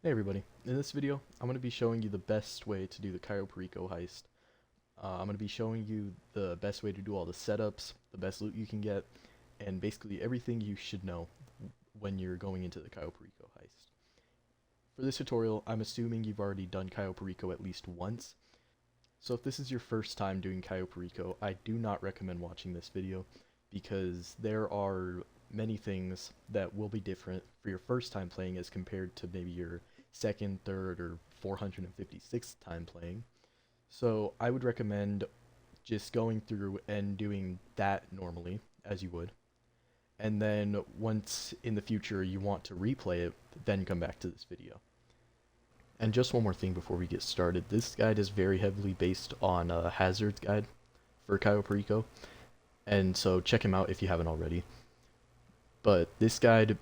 Hey everybody, in this video I'm going to be showing you the best way to do the Cayo Perico heist. I'm going to be showing you the best way to do all the setups, the best loot you can get, and basically everything you should know when you're going into the Cayo Perico heist. For this tutorial, I'm assuming you've already done Cayo Perico at least once, so if this is your first time doing Cayo Perico, I do not recommend watching this video because there are many things that will be different for your first time playing as compared to maybe your second, third, or 456th time playing. So I would recommend just going through and doing that normally, as you would. And then once in the future you want to replay it, then come back to this video. And just one more thing before we get started, this guide is very heavily based on a hazards guide for Cayo Perico, and so check him out if you haven't already. But this guide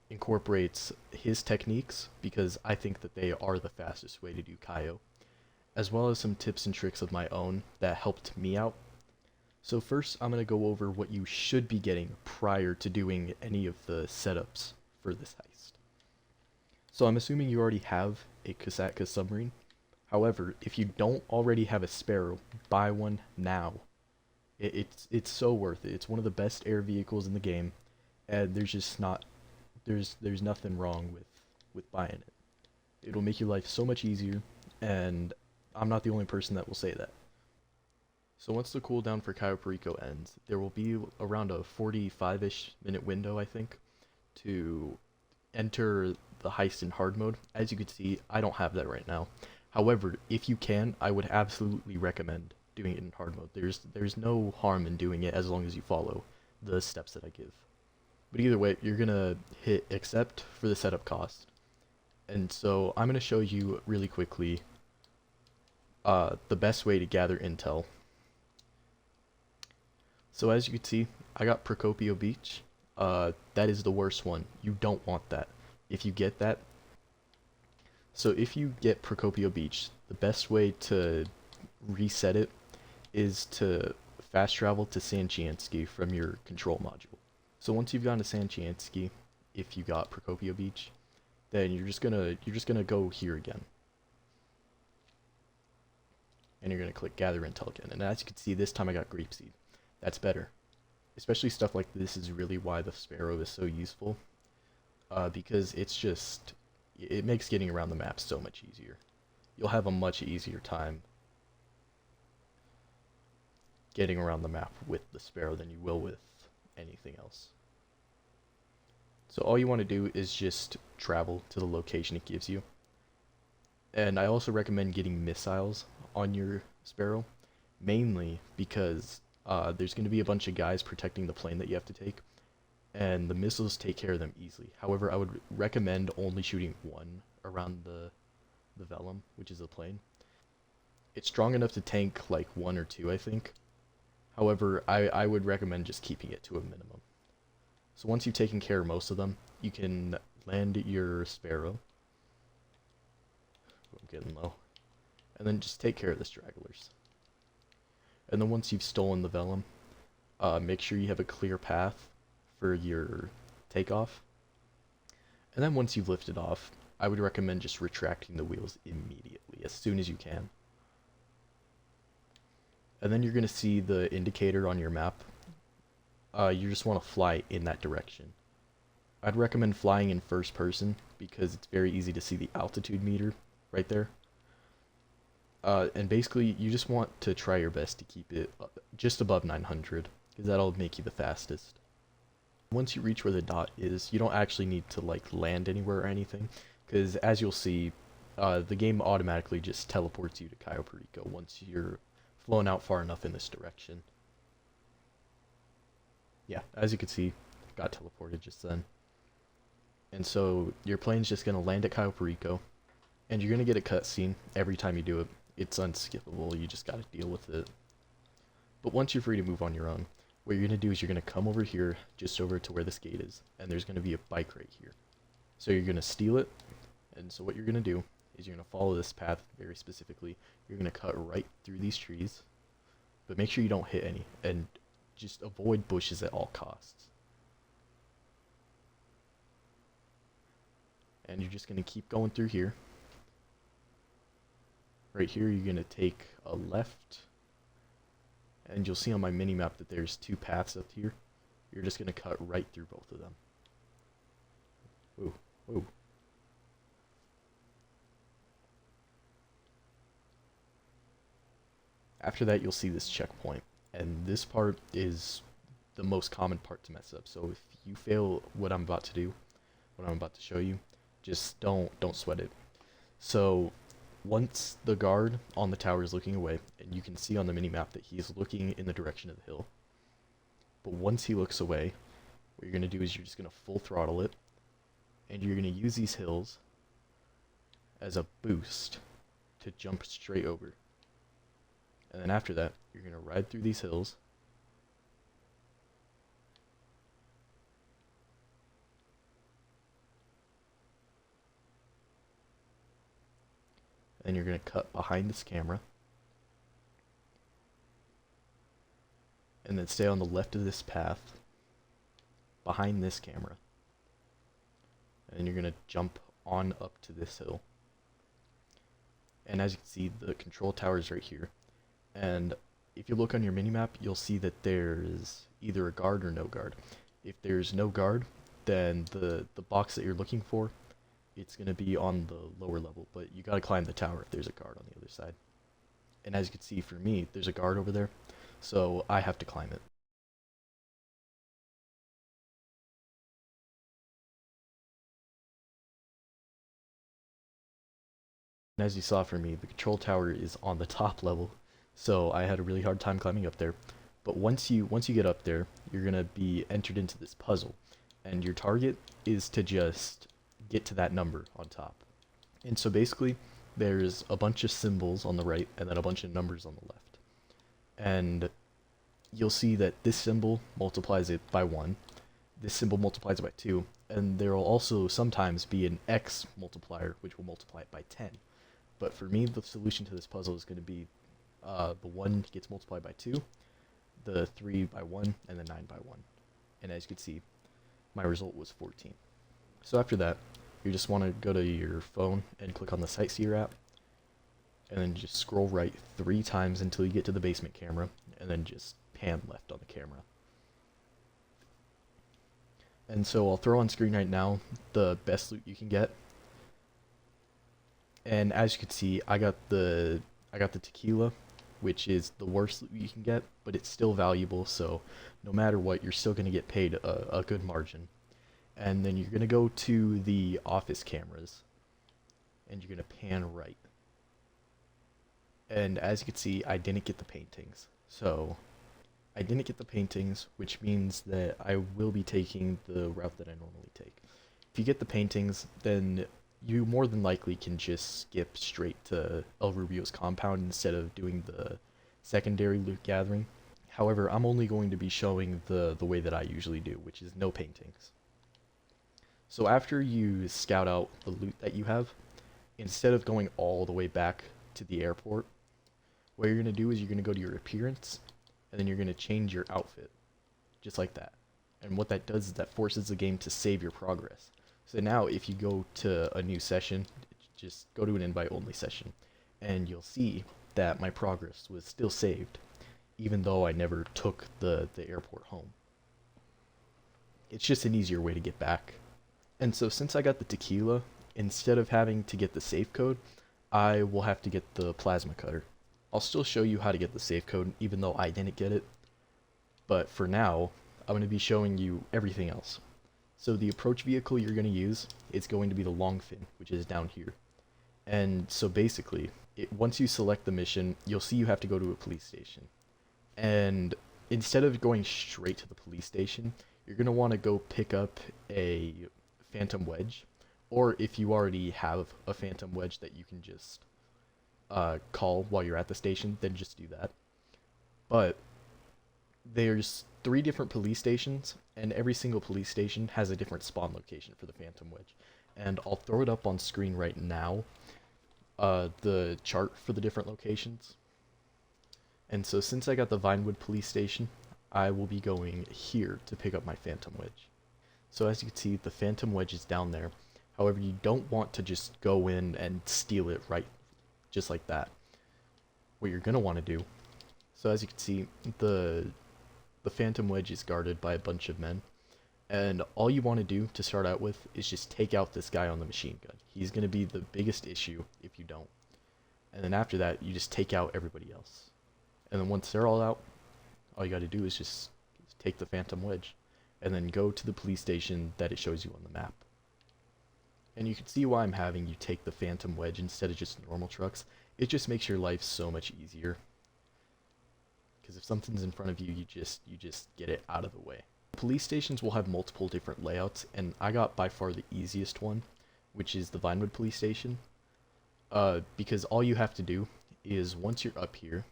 incorporates his techniques because I think that they are the fastest way to do Cayo, as well as some tips and tricks of my own that helped me out. So first I'm going to go over what you should be getting prior to doing any of the setups for this heist. So I'm assuming you already have a Kasatka submarine. However, if you don't already have a Sparrow, buy one now. It's so worth it. It's one of the best air vehicles in the game, and there's nothing wrong with buying it. It'll make your life so much easier, and I'm not the only person that will say that. So once the cooldown for Cayo Perico ends, there will be around a 45-ish minute window, I think, to enter the heist in hard mode. As you can see, I don't have that right now. However, if you can, I would absolutely recommend doing it in hard mode. There's no harm in doing it as long as you follow the steps that I give. But either way, you're gonna hit accept for the setup cost. And so I'm gonna show you really quickly the best way to gather intel. So as you can see, I got Procopio Beach. That is the worst one. You don't want that. If you get that, so if you get Procopio Beach, the best way to reset it is to fast travel to Sanchiansky from your control module. So once you've gone to Sanchiansky, if you got Procopio Beach, then you're just gonna go here again. And you're gonna click gather intel again. And as you can see, this time I got Grapeseed. That's better. Especially stuff like this is really why the Sparrow is so useful. Because it makes getting around the map so much easier. You'll have a much easier time getting around the map with the Sparrow than you will with anything else. So all you want to do is just travel to the location it gives you. And I also recommend getting missiles on your Sparrow, mainly because there's going to be a bunch of guys protecting the plane that you have to take, and the missiles take care of them easily. However, I would recommend only shooting one around the Velum, which is the plane. It's strong enough to tank like one or two, I think. However, I would recommend just keeping it to a minimum. So once you've taken care of most of them, you can land your Sparrow. I'm getting low. And then just take care of the stragglers. And then once you've stolen the Velum, make sure you have a clear path for your takeoff. And then once you've lifted off, I would recommend just retracting the wheels immediately, as soon as you can. And then you're going to see the indicator on your map. You just want to fly in that direction. I'd recommend flying in first person because it's very easy to see the altitude meter right there. And basically, you just want to try your best to keep it just above 900, because that'll make you the fastest. Once you reach where the dot is, you don't actually need to like land anywhere or anything, because as you'll see, the game automatically just teleports you to Cayo Perico once you're flown out far enough in this direction. Yeah, as you can see, got teleported just then. And so your plane's just going to land at Cayo Perico, and you're going to get a cutscene every time you do it. It's unskippable, you just gotta deal with it. But once you're free to move on your own, what you're gonna do is you're gonna come over here, just over to where this gate is, and there's gonna be a bike right here. So you're gonna steal it, and so what you're gonna do is you're gonna follow this path very specifically. You're gonna cut right through these trees, but make sure you don't hit any, and just avoid bushes at all costs. And you're just going to keep going through here. Right here, you're going to take a left, and you'll see on my mini map that there's two paths up here. You're just going to cut right through both of them. Whoa, whoa. After that, you'll see this checkpoint, and this part is the most common part to mess up. So if you fail what I'm about to do, what I'm about to show you, just don't sweat it. So once the guard on the tower is looking away, and you can see on the minimap that he's looking in the direction of the hill, but once he looks away, what you're going to do is you're just going to full throttle it, and you're going to use these hills as a boost to jump straight over. And then after that, you're going to ride through these hills, and you're going to cut behind this camera, and then stay on the left of this path, behind this camera, and you're going to jump on up to this hill. And as you can see, the control tower is right here, and if you look on your minimap, you'll see that there's either a guard or no guard. If there's no guard, then the box that you're looking for, it's going to be on the lower level, but you got to climb the tower if there's a guard on the other side. And as you can see, for me, there's a guard over there, so I have to climb it. And as you saw for me, the control tower is on the top level, so I had a really hard time climbing up there. But once you get up there, you're going to be entered into this puzzle, and your target is to just get to that number on top. And so basically, there's a bunch of symbols on the right, and then a bunch of numbers on the left. And you'll see that this symbol multiplies it by 1, this symbol multiplies it by 2, and there will also sometimes be an X multiplier, which will multiply it by 10. But for me, the solution to this puzzle is going to be the 1 gets multiplied by 2, the 3 by 1, and the 9 by 1. And as you can see, my result was 14. So after that, you just want to go to your phone and click on the Sightseer app, and then just scroll right 3 times until you get to the basement camera, and then just pan left on the camera. And so I'll throw on screen right now the best loot you can get. And as you can see, I got the tequila, which is the worst loot you can get, but it's still valuable, so no matter what, you're still going to get paid a good margin. And then you're going to go to the office cameras, and you're going to pan right. And as you can see, I didn't get the paintings. So I didn't get the paintings, which means that I will be taking the route that I normally take. If you get the paintings, then you more than likely can just skip straight to El Rubio's compound instead of doing the secondary loot gathering. However, I'm only going to be showing the way that I usually do, which is no paintings. So after you scout out the loot that you have, instead of going all the way back to the airport, what you're going to do is you're going to go to your appearance, and then you're going to change your outfit, just like that. And what that does is that forces the game to save your progress. So now if you go to a new session, just go to an invite-only session, and you'll see that my progress was still saved, even though I never took the airport home. It's just an easier way to get back. And so since I got the tequila, instead of having to get the safe code, I will have to get the plasma cutter. I'll still show you how to get the safe code, even though I didn't get it. But for now, I'm going to be showing you everything else. So the approach vehicle you're going to use is going to be the long fin, which is down here. And so basically, once you select the mission, you'll see you have to go to a police station. And instead of going straight to the police station, you're going to want to go pick up a phantom wedge. Or if you already have a phantom wedge that you can just call while you're at the station, then just do that. But there's 3 different police stations, and every single police station has a different spawn location for the phantom wedge. And I'll throw it up on screen right now, the chart for the different locations. And so since I got the Vinewood police station, I will be going here to pick up my phantom wedge. So as you can see, the phantom wedge is down there. However, you don't want to just go in and steal it right just like that. What you're going to want to do, so as you can see, the Phantom Wedge is guarded by a bunch of men, and all you want to do to start out with is just take out this guy on the machine gun. He's going to be the biggest issue if you don't. And then after that, you just take out everybody else. And then once they're all out, all you got to do is just take the Phantom Wedge, and then go to the police station that it shows you on the map. And you can see why I'm having you take the Phantom Wedge instead of just normal trucks. It just makes your life so much easier. Because if something's in front of you, you just get it out of the way. Police stations will have multiple different layouts, and I got by far the easiest one, which is the Vinewood Police Station. Because all you have to do is, once you're up here,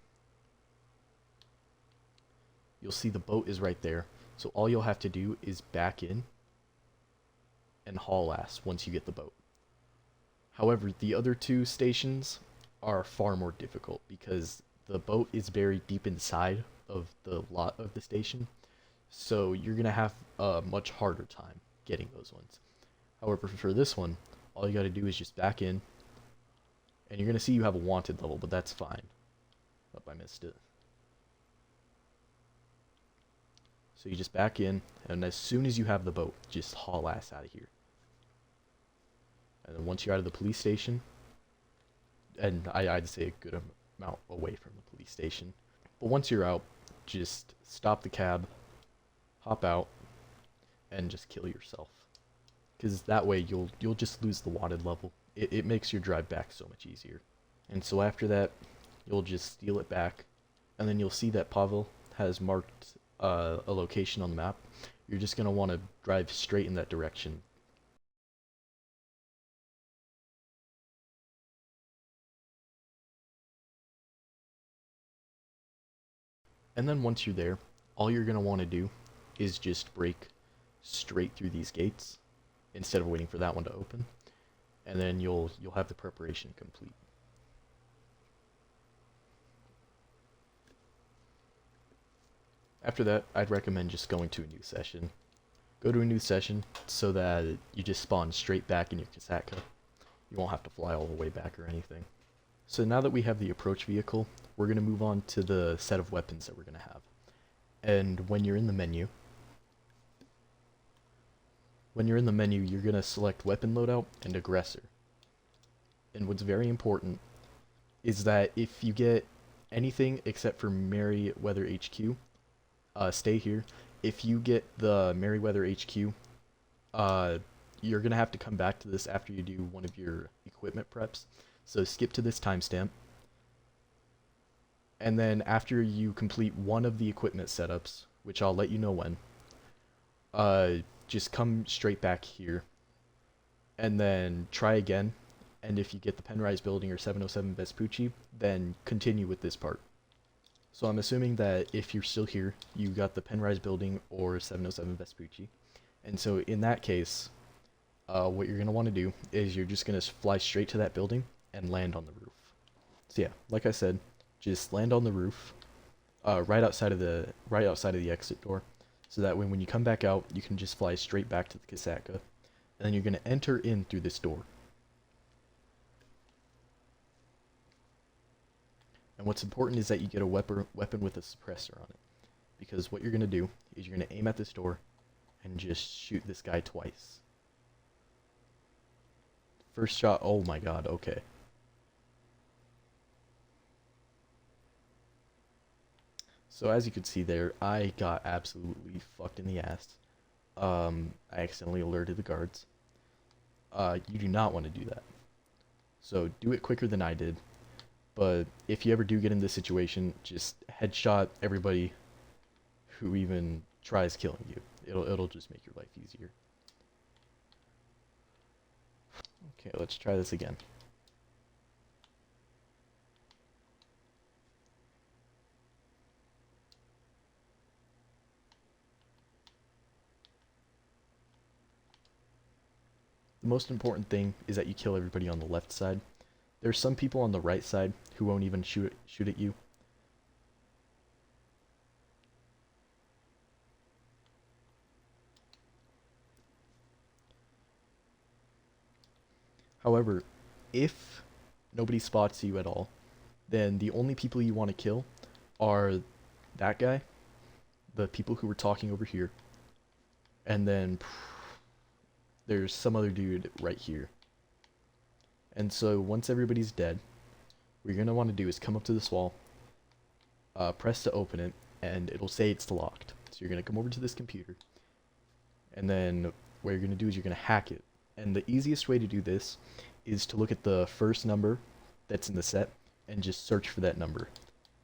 you'll see the boat is right there. So all you'll have to do is back in and haul ass once you get the boat. However, the other two stations are far more difficult because the boat is buried deep inside of the lot of the station. So you're going to have a much harder time getting those ones. However, for this one, all you got to do is just back in. And you're going to see you have a wanted level, but that's fine. Oh, I missed it. So you just back in, and as soon as you have the boat, just haul ass out of here. And then once you're out of the police station, and I'd say a good amount away from the police station, but once you're out, just stop the cab, hop out, and just kill yourself. Because that way you'll just lose the wanted level. It makes your drive back so much easier. And so after that, you'll just steal it back, and then you'll see that Pavel has marked a location on the map. You're just going to want to drive straight in that direction. And then once you're there, all you're going to want to do is just break straight through these gates instead of waiting for that one to open. And then you'll have the preparation complete. After that, I'd recommend just going to a new session. Go to a new session so that you just spawn straight back in your Kasatka. You won't have to fly all the way back or anything. So now that we have the approach vehicle, we're going to move on to the set of weapons that we're going to have. And when you're in the menu, you're going to select weapon loadout and aggressor. And what's very important is that if you get anything except for Merryweather HQ, stay here. If you get the Merryweather HQ, you're going to have to come back to this after you do one of your equipment preps. So skip to this timestamp. And then after you complete one of the equipment setups, which I'll let you know when, just come straight back here. And then try again. And if you get the Penrise Building or 707 Vespucci, then continue with this part. So I'm assuming that if you're still here, you got the Penrise Building or 707 Vespucci. And so in that case, what you're going to want to do is you're just going to fly straight to that building and land on the roof. So yeah, like I said, just land on the roof, right outside of the exit door, so that when you come back out, you can just fly straight back to the Kasatka, and then you're going to enter in through this door. And what's important is that you get a weapon with a suppressor on it, because what you're going to do is you're going to aim at this door and just shoot this guy twice. First shot, oh my god, okay. So as you can see there, I got absolutely fucked in the ass. I accidentally alerted the guards. You do not want to do that. So do it quicker than I did. But if you ever do get in this situation, just headshot everybody who even tries killing you. It'll just make your life easier. Okay, let's try this again. The most important thing is that you kill everybody on the left side. There's some people on the right side who won't even shoot at you. However, if nobody spots you at all, then the only people you want to kill are that guy, the people who were talking over here, and then there's some other dude right here. And so once everybody's dead, what you're going to want to do is come up to this wall, press to open it, and it'll say it's locked. So you're going to come over to this computer, and then what you're going to do is you're going to hack it. And the easiest way to do this is to look at the first number that's in the set and just search for that number.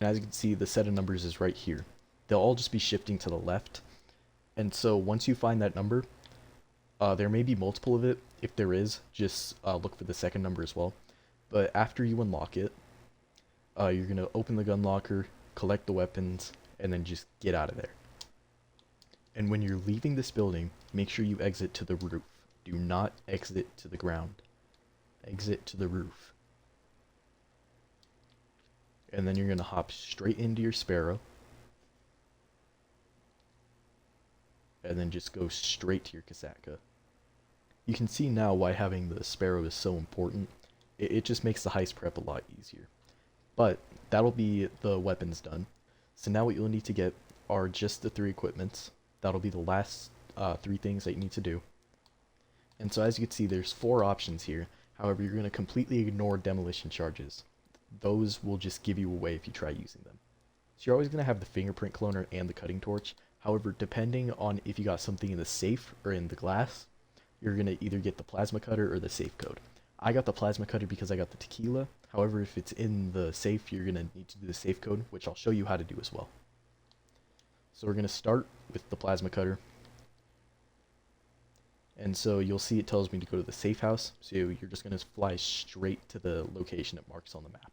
And as you can see, the set of numbers is right here. They'll all just be shifting to the left. And so once you find that number, there may be multiple of it. If there is, just look for the second number as well. But after you unlock it, you're going to open the gun locker, collect the weapons, and then just get out of there. And when you're leaving this building, make sure you exit to the roof. Do not exit to the ground. Exit to the roof. And then you're going to hop straight into your Sparrow. And then just go straight to your Kasatka. You can see now why having the Sparrow is so important. It just makes the heist prep a lot easier. But that'll be the weapons done. So now what you'll need to get are just the 3 equipments. That'll be the last 3 things that you need to do. And so as you can see, there's 4 options here. However, you're going to completely ignore demolition charges. Those will just give you away if you try using them. So you're always going to have the fingerprint cloner and the cutting torch. However, depending on if you got something in the safe or in the glass, you're going to either get the plasma cutter or the safe code. I got the plasma cutter because I got the tequila. However, if it's in the safe, you're going to need to do the safe code, which I'll show you how to do as well. So we're going to start with the plasma cutter. And so you'll see it tells me to go to the safe house. So you're just going to fly straight to the location it marks on the map.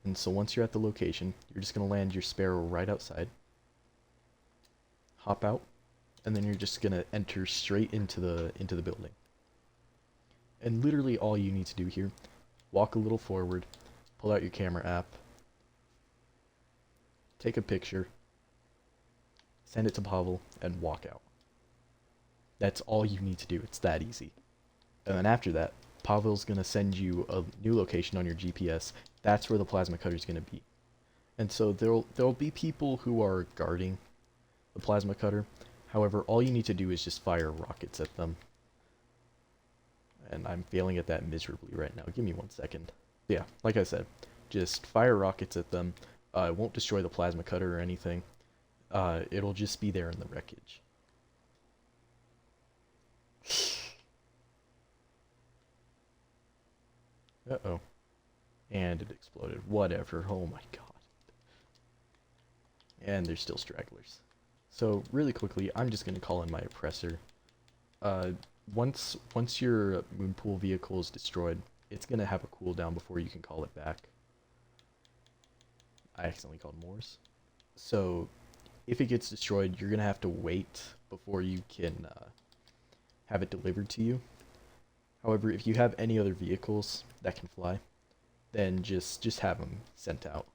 And so once you're at the location, you're just going to land your Sparrow right outside. Hop out. And then you're just going to enter straight into the building. And literally all you need to do here, walk a little forward, pull out your camera app, take a picture, send it to Pavel, and walk out. That's all you need to do. It's that easy. And then after that, Pavel's going to send you a new location on your GPS. That's where the plasma cutter is going to be. And so there'll be people who are guarding the plasma cutter. However, all you need to do is just fire rockets at them. And I'm failing at that miserably right now. Give me 1 second. Yeah, like I said, just fire rockets at them. It won't destroy the plasma cutter or anything. It'll just be there in the wreckage. Uh-oh. And it exploded. Whatever. Oh my god. And there's still stragglers. So, really quickly, I'm just going to call in my oppressor. Once your moonpool vehicle is destroyed, it's going to have a cooldown before you can call it back. I accidentally called Morse. So, if it gets destroyed, you're going to have to wait before you can have it delivered to you. However, if you have any other vehicles that can fly, then just have them sent out.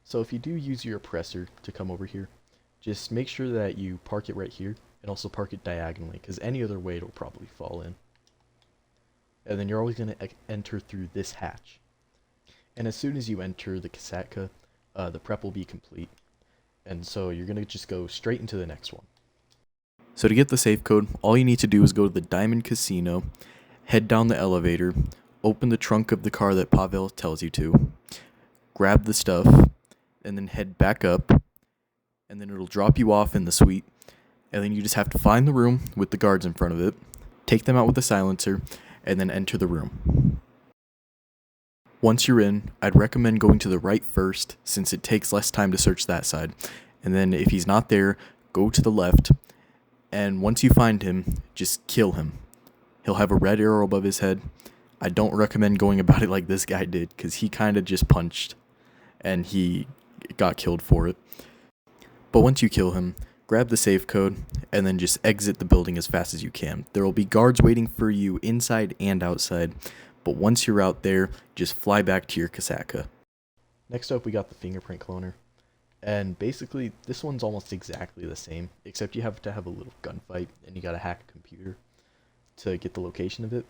So if you do use your oppressor to come over here, just make sure that you park it right here, and also park it diagonally, because any other way it'll probably fall in. And then you're always going to enter through this hatch. And as soon as you enter the Kasatka, the prep will be complete. And so you're going to just go straight into the next one. So to get the safe code, all you need to do is go to the Diamond Casino, head down the elevator, open the trunk of the car that Pavel tells you to, grab the stuff, and then head back up, and then it'll drop you off in the suite, and then you just have to find the room with the guards in front of it, take them out with a silencer, and then enter the room. Once you're in, I'd recommend going to the right first, since it takes less time to search that side, and then if he's not there, go to the left, and once you find him, just kill him. He'll have a red arrow above his head. I don't recommend going about it like this guy did, because he kind of just punched, and he got killed for it. But once you kill him, grab the safe code, and then just exit the building as fast as you can. There will be guards waiting for you inside and outside, but once you're out there, just fly back to your Kasatka. Next up, we got the fingerprint cloner. And basically, this one's almost exactly the same, except you have to have a little gunfight, and you gotta hack a computer to get the location of it.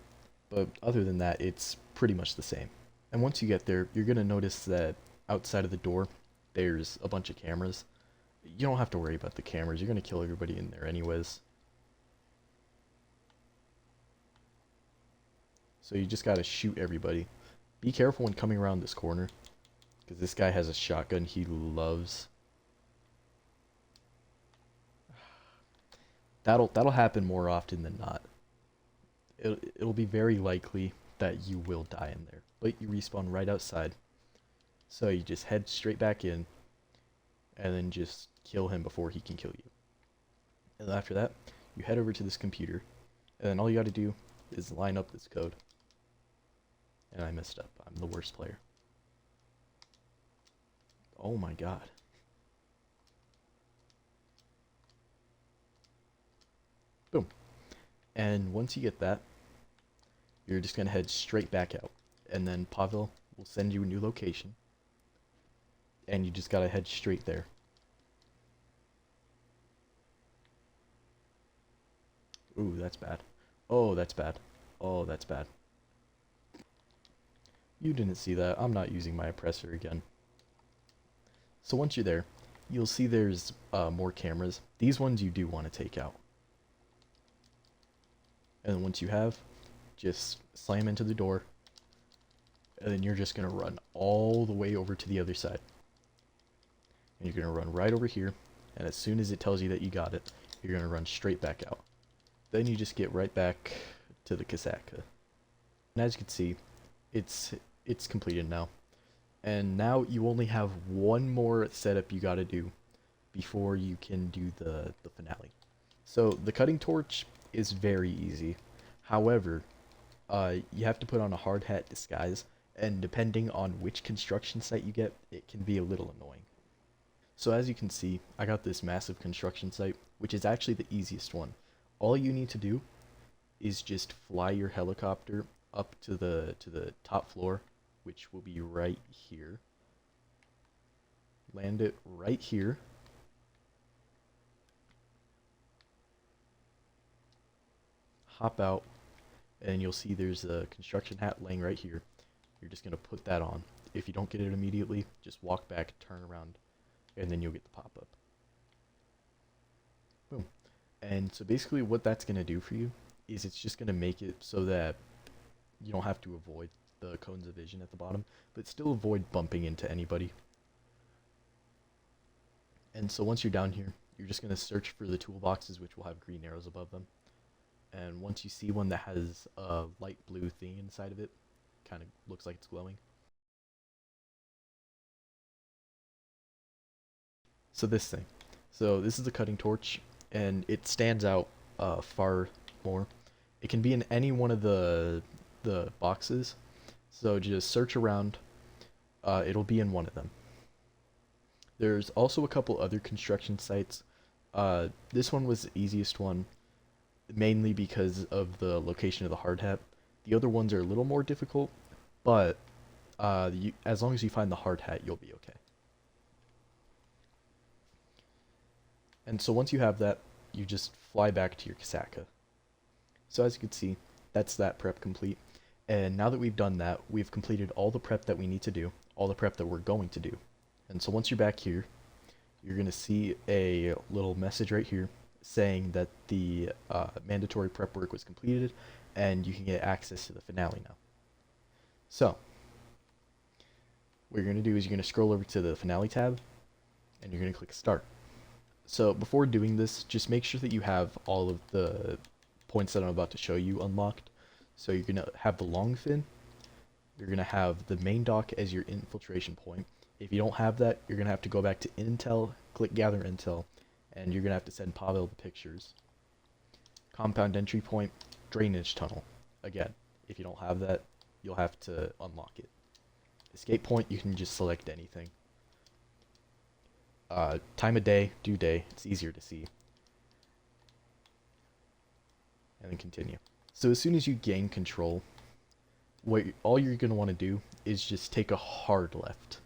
But other than that, it's pretty much the same. And once you get there, you're going to notice that outside of the door, there's a bunch of cameras. You don't have to worry about the cameras. You're going to kill everybody in there anyways. So you just got to shoot everybody. Be careful when coming around this corner, because this guy has a shotgun he loves. That'll happen more often than not. It'll be very likely that you will die in there, but you respawn right outside. So you just head straight back in, and then just kill him before he can kill you. And after that, you head over to this computer, and then all you got to do is line up this code. And I messed up. I'm the worst player. Oh my god. Boom. And once you get that, you're just going to head straight back out. And then Pavel will send you a new location. And you just got to head straight there. Ooh, that's bad. Oh, that's bad. Oh, that's bad. You didn't see that. I'm not using my oppressor again. So once you're there, you'll see there's more cameras. These ones you do want to take out. And then once you have, just slam into the door. And then you're just going to run all the way over to the other side. And you're going to run right over here. And as soon as it tells you that you got it, you're going to run straight back out. Then you just get right back to the Kasaka. And as you can see, it's completed now. And now you only have one more setup you gotta do before you can do the finale. So the cutting torch is very easy. However, you have to put on a hard hat disguise, and depending on which construction site you get, it can be a little annoying. So as you can see, I got this massive construction site, which is actually the easiest one. All you need to do is just fly your helicopter up to the top floor, which will be right here. Land it right here. Hop out, and you'll see there's a construction hat laying right here. You're just going to put that on. If you don't get it immediately, just walk back, turn around, and then you'll get the pop-up. Boom. And so basically what that's going to do for you is it's just going to make it so that you don't have to avoid the cones of vision at the bottom, but still avoid bumping into anybody. And so once you're down here, you're just going to search for the toolboxes, which will have green arrows above them. And once you see one that has a light blue thing inside of it, kind of looks like it's glowing. So this thing. So this is the cutting torch, and it stands out far more. It can be in any one of the boxes. So just search around. It'll be in one of them. There's also a couple other construction sites. This one was the easiest one, mainly because of the location of the hard hat. The other ones are a little more difficult, but as long as you find the hard hat, you'll be okay. And so once you have that, you just fly back to your Kasaka. So as you can see, that's that prep complete. And now that we've done that, we've completed all the prep that we need to do, all the prep that we're going to do. And so once you're back here, you're going to see a little message right here saying that the mandatory prep work was completed, and you can get access to the finale now. So, what you're going to do is you're going to scroll over to the finale tab, and you're going to click start. So before doing this, just make sure that you have all of the points that I'm about to show you unlocked. So you're going to have the long fin, you're going to have the main dock as your infiltration point. If you don't have that, you're going to have to go back to Intel, click gather Intel, and you're going to have to send Pavel the pictures. Compound entry point, drainage tunnel. Again, if you don't have that, you'll have to unlock it. Escape point, you can just select anything. Time of day, due day, it's easier to see. And then continue. So as soon as you gain control, all you're going to want to do is just take a hard left.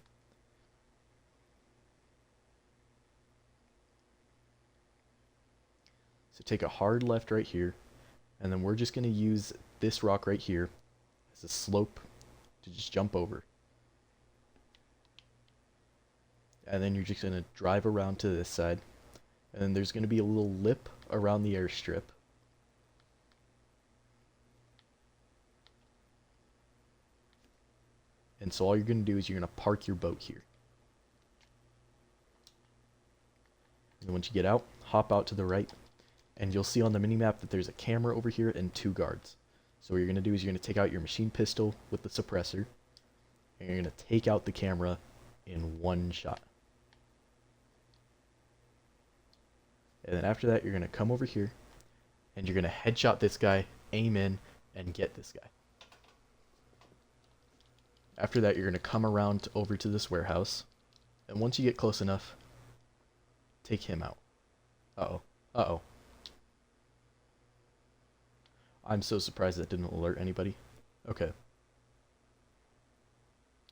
So take a hard left right here, and then we're just going to use this rock right here as a slope to just jump over. And then you're just going to drive around to this side. And then there's going to be a little lip around the airstrip. And so all you're going to do is you're going to park your boat here. And once you get out, hop out to the right. And you'll see on the minimap that there's a camera over here and 2 guards. So what you're going to do is you're going to take out your machine pistol with the suppressor. And you're going to take out the camera in 1 shot. And then after that, you're going to come over here. And you're going to headshot this guy, aim in, and get this guy. After that, you're going to come around over to this warehouse. And once you get close enough, take him out. Uh-oh. Uh-oh. I'm so surprised that didn't alert anybody. Okay.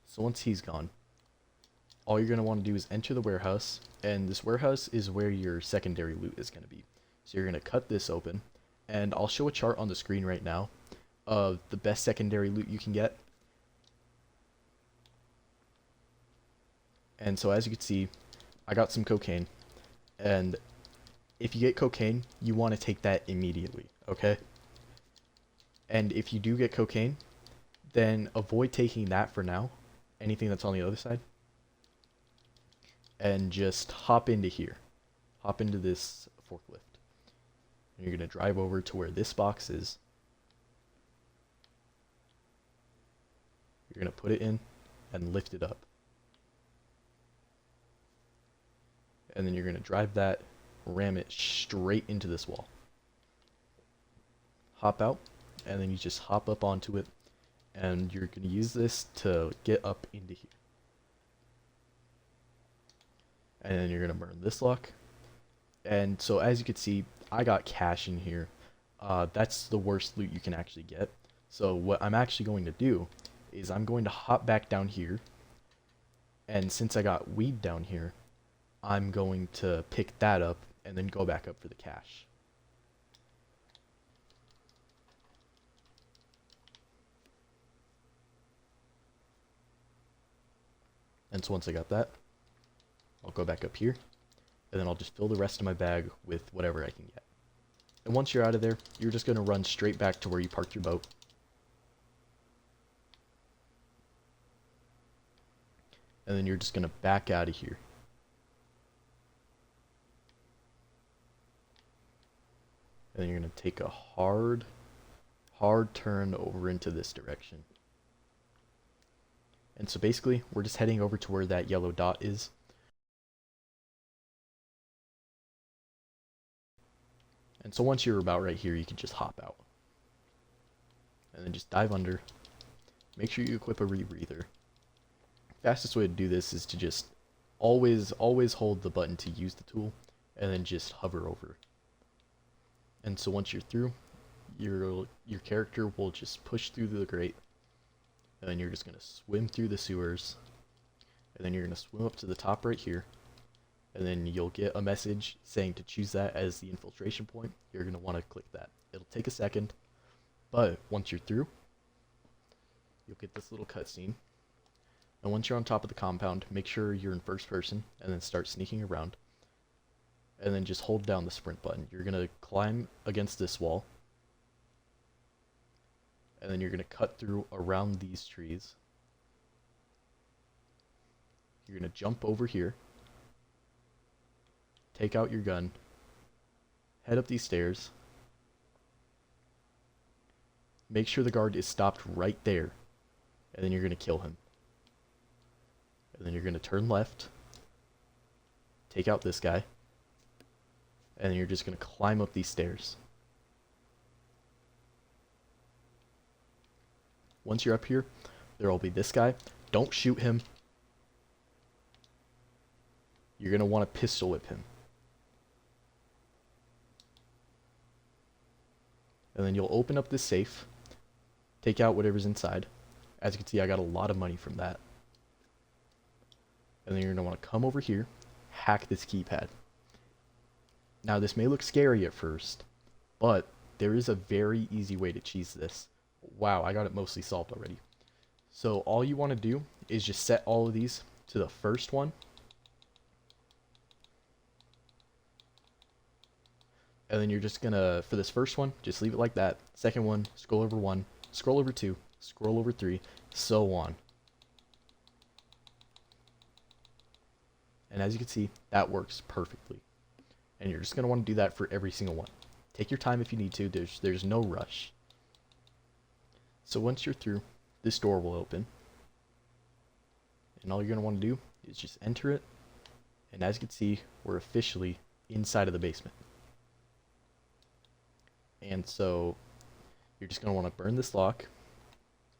So once he's gone, all you're going to want to do is enter the warehouse. And this warehouse is where your secondary loot is going to be. So you're going to cut this open. And I'll show a chart on the screen right now of the best secondary loot you can get. And so as you can see, I got some cocaine. And if you get cocaine, you want to take that immediately, okay? And if you do get cocaine, then avoid taking that for now, anything that's on the other side, and just hop into here. Hop into this forklift. And you're going to drive over to where this box is. You're going to put it in and lift it up. And then you're going to drive that, ram it straight into this wall. Hop out, and then you just hop up onto it, and you're going to use this to get up into here. And then you're going to burn this lock. And so as you can see, I got cash in here. That's the worst loot you can actually get. So what I'm actually going to do is I'm going to hop back down here. And since I got weed down here, I'm going to pick that up and then go back up for the cash. And so once I got that, I'll go back up here, and then I'll just fill the rest of my bag with whatever I can get. And once you're out of there, you're just going to run straight back to where you parked your boat. And then you're just going to back out of here. And then you're going to take a hard turn over into this direction. And so basically, we're just heading over to where that yellow dot is. And so once you're about right here, you can just hop out. And then just dive under. Make sure you equip a rebreather. Fastest way to do this is to just always hold the button to use the tool, and then just hover over. And so once you're through, your character will just push through the grate, and then you're just going to swim through the sewers, and then you're going to swim up to the top right here, and then you'll get a message saying to choose that as the infiltration point. You're going to want to click that. It'll take a second, but once you're through, you'll get this little cutscene. And once you're on top of the compound, make sure you're in first person, and then start sneaking around. And then just hold down the sprint button. You're going to climb against this wall. And then you're going to cut through around these trees. You're going to jump over here. Take out your gun. Head up these stairs. Make sure the guard is stopped right there. And then you're going to kill him. And then you're going to turn left. Take out this guy. And then you're just going to climb up these stairs. Once you're up here, there will be this guy. Don't shoot him. You're going to want to pistol whip him. And then you'll open up this safe. Take out whatever's inside. As you can see, I got a lot of money from that. And then you're going to want to come over here, hack this keypad. Now this may look scary at first, but there is a very easy way to cheese this Wow, I got it mostly solved already. So all you want to do is just set all of these to the first one. And then you're just gonna, for this first one, just leave it like that. Second one, scroll over 2, scroll over 3, so on. And as you can see, that works perfectly. And you're just gonna want to do that for every single one. Take your time if you need to, there's no rush. So once you're through, this door will open. And all you're gonna want to do is just enter it. And as you can see, we're officially inside of the basement. And so you're just going to want to burn this lock,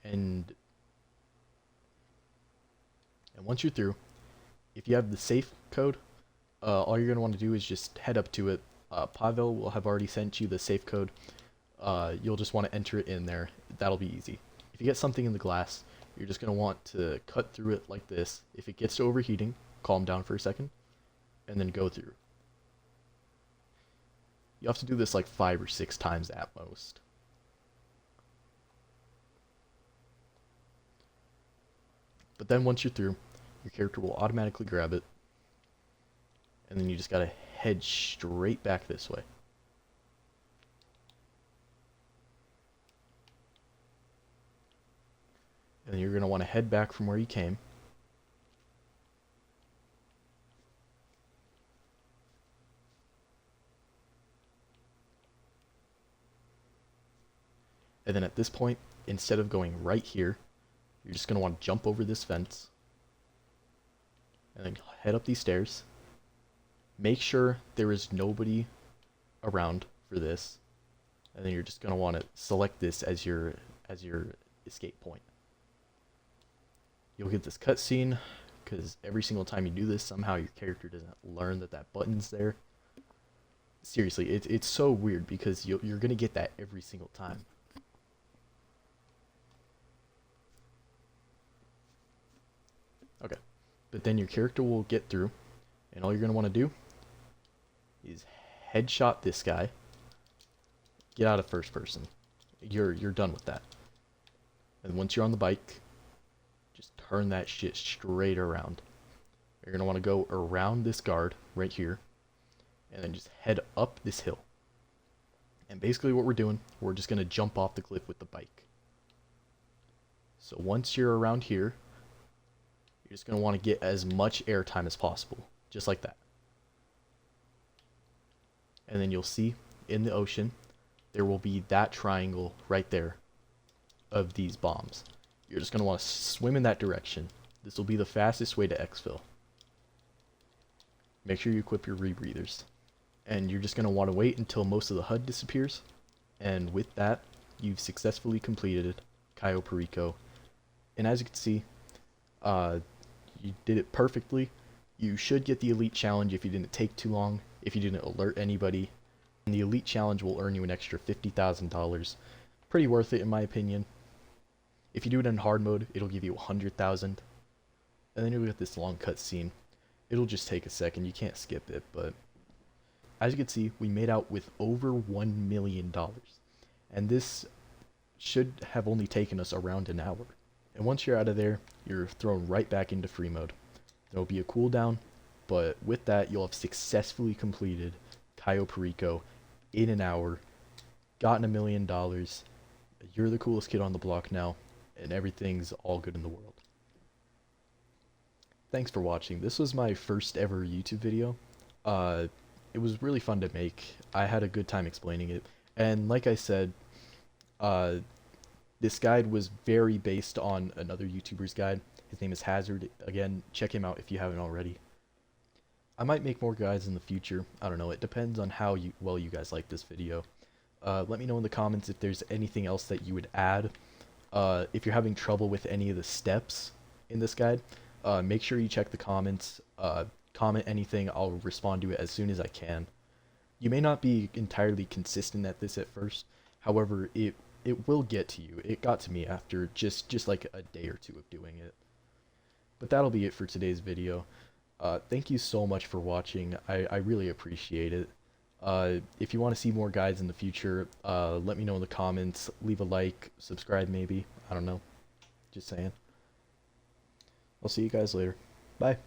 and once you're through, if you have the safe code, all you're going to want to do is just head up to it. Pavel will have already sent you the safe code. You'll just want to enter it in there. That'll be easy. If you get something in the glass, you're just going to want to cut through it like this. If it gets to overheating, calm down for a second, and then go through. You have to do this like 5 or 6 times at most. But then once you're through, your character will automatically grab it. And then you just gotta head straight back this way. And then you're gonna want to head back from where you came. And then at this point, instead of going right here, you're just going to want to jump over this fence. And then head up these stairs. Make sure there is nobody around for this. And then you're just going to want to select this as your escape point. You'll get this cutscene, because every single time you do this, somehow your character doesn't learn that that button's there. Seriously, it's so weird, because you're going to get that every single time. Okay, but then your character will get through, and all you're going to want to do is headshot this guy. Get out of first person. You're done with that. And once you're on the bike, just turn that shit straight around. You're going to want to go around this guard right here, and then just head up this hill. And basically what we're doing, we're just going to jump off the cliff with the bike. So once you're around here, you're just going to want to get as much airtime as possible, just like that. And then you'll see in the ocean, there will be that triangle right there of these bombs. You're just going to want to swim in that direction. This will be the fastest way to exfil. Make sure you equip your rebreathers. And you're just going to want to wait until most of the HUD disappears. And with that, you've successfully completed Cayo Perico. And as you can see, you did it perfectly. You should get the Elite Challenge if you didn't take too long, if you didn't alert anybody. And the Elite Challenge will earn you an extra $50,000. Pretty worth it in my opinion. If you do it in hard mode, it'll give you 100,000. And then you'll get this long cutscene. It'll just take a second, you can't skip it, but as you can see, we made out with over $1 million. And this should have only taken us around an hour. And once you're out of there, you're thrown right back into free mode. There will be a cooldown, but with that, you'll have successfully completed Cayo Perico in an hour, gotten $1 million. You're the coolest kid on the block now, and everything's all good in the world. Thanks for watching. This was my first ever YouTube video. It was really fun to make. I had a good time explaining it. And like I said, this guide was very based on another YouTuber's guide. His name is Hazard. Again, check him out if you haven't already. I might make more guides in the future. I don't know. It depends on how well you guys like this video. Let me know in the comments if there's anything else that you would add. If you're having trouble with any of the steps in this guide, make sure you check the comments. Comment anything. I'll respond to it as soon as I can. You may not be entirely consistent at this at first. However, it will get to you. It got to me after just like a day or two of doing it. But that'll be it for today's video. Thank you so much for watching. I really appreciate it. If you want to see more guides in the future, let me know in the comments. Leave a like, subscribe maybe. I don't know. Just saying. I'll see you guys later. Bye.